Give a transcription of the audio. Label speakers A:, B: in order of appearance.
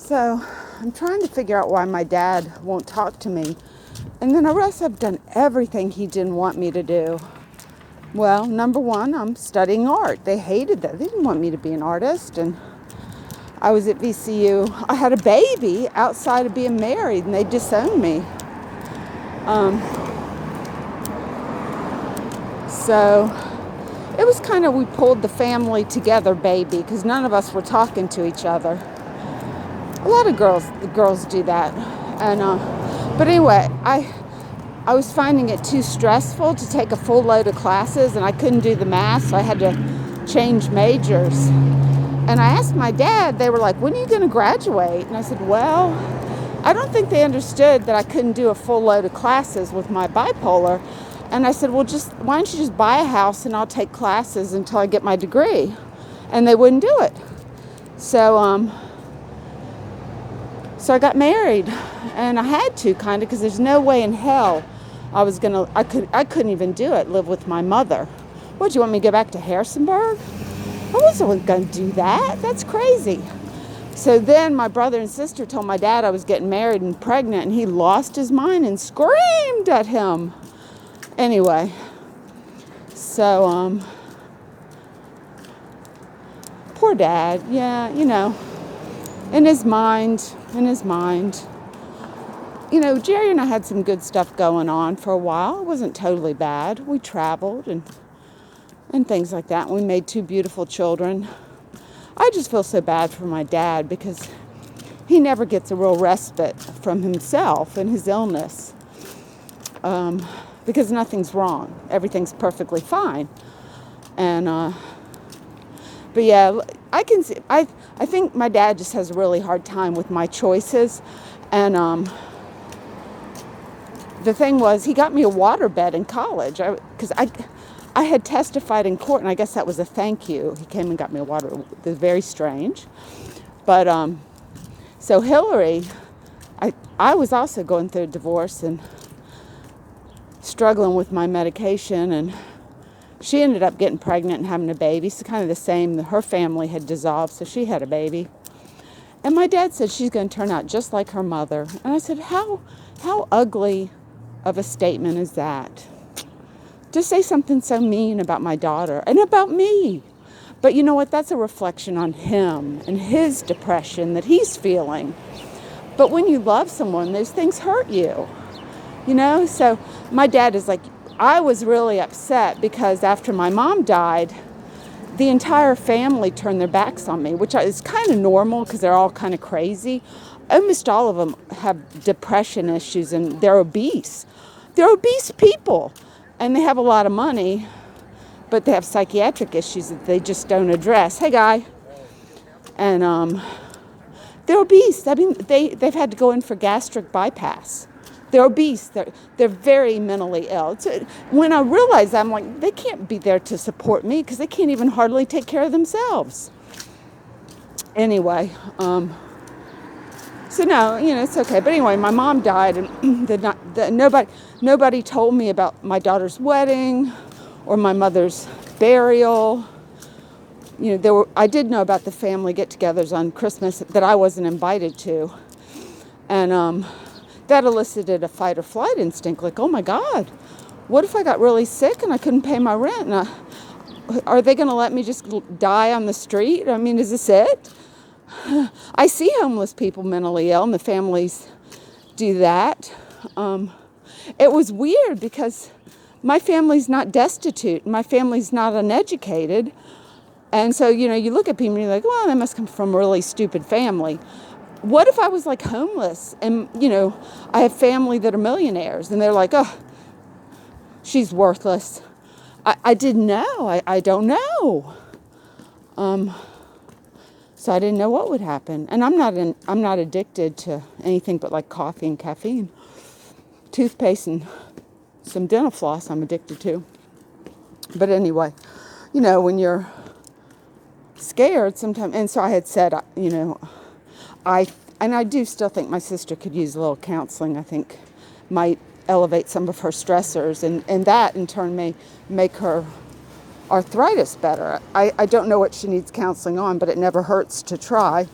A: So I'm trying to figure out why my dad won't talk to me. And then I realize I've done everything he didn't want me to do. Well, number one, I'm studying art. They hated that. They didn't want me to be an artist. And I was at VCU. I had a baby outside of being married, and they disowned me. So it was kind of, we pulled the family together baby, because none of us were talking to each other. A lot of girls do that. And but anyway, I was finding it too stressful to take a full load of classes, and I couldn't do the math, so I had to change majors. And I asked my dad, they were like, when are you going to graduate? And I said, well, I don't think they understood that I couldn't do a full load of classes with my bipolar. And I said, well, why don't you just buy a house and I'll take classes until I get my degree? And they wouldn't do it. So I got married, and I had to kind of, because there's no way in hell I couldn't even do it, live with my mother. What, do you want me to go back to Harrisonburg? I wasn't going to do that. That's crazy. So then my brother and sister told my dad I was getting married and pregnant, and he lost his mind and screamed at him. Anyway, so poor dad. Yeah, in his mind. Jerry and I had some good stuff going on for a while. It wasn't totally bad. We traveled and things like that. We made 2 beautiful children. I just feel so bad for my dad, because he never gets a real respite from himself and his illness. Because nothing's wrong. Everything's perfectly fine. And, but yeah, I can see, I think my dad just has a really hard time with my choices. And, the thing was, he got me a waterbed in college, because I had testified in court, and I guess that was a thank you. He came and got me a water. It was very strange. But, so Hillary, I was also going through a divorce and struggling with my medication, and she ended up getting pregnant and having a baby. So kind of the same. Her family had dissolved, so she had a baby. And my dad said she's going to turn out just like her mother. And I said, how ugly of a statement is that? To say something so mean about my daughter and about me. But you know what? That's a reflection on him and his depression that he's feeling. But when you love someone, those things hurt you. So my dad is like, I was really upset because after my mom died, the entire family turned their backs on me, which is kind of normal because they're all kind of crazy. Almost all of them have depression issues, and they're obese. They're obese people, and they have a lot of money, but they have psychiatric issues that they just don't address. Hey, guy. And they're obese. I mean, they've had to go in for gastric bypass. They're obese. They're very mentally ill. When I realized that, I'm like, they can't be there to support me because they can't even hardly take care of themselves. Anyway, so no, it's okay. But anyway, my mom died, and nobody told me about my daughter's wedding or my mother's burial. I did know about the family get-togethers on Christmas that I wasn't invited to, and that elicited a fight or flight instinct. Like, oh my God, what if I got really sick and I couldn't pay my rent? And are they going to let me just die on the street? I mean, is this it? I see homeless people mentally ill, and the families do that. It was weird because my family's not destitute. My family's not uneducated. And so, you look at people and you're like, well, they must come from a really stupid family. What if I was like homeless and, I have family that are millionaires and they're like, oh, she's worthless. I didn't know. I don't know. So I didn't know what would happen. And I'm not addicted to anything but like coffee and caffeine. Toothpaste and some dental floss I'm addicted to. But anyway, when you're scared sometimes, and so I had said, I do still think my sister could use a little counseling. I think might elevate some of her stressors, and that in turn may make her arthritis better. I don't know what she needs counseling on, but it never hurts to try.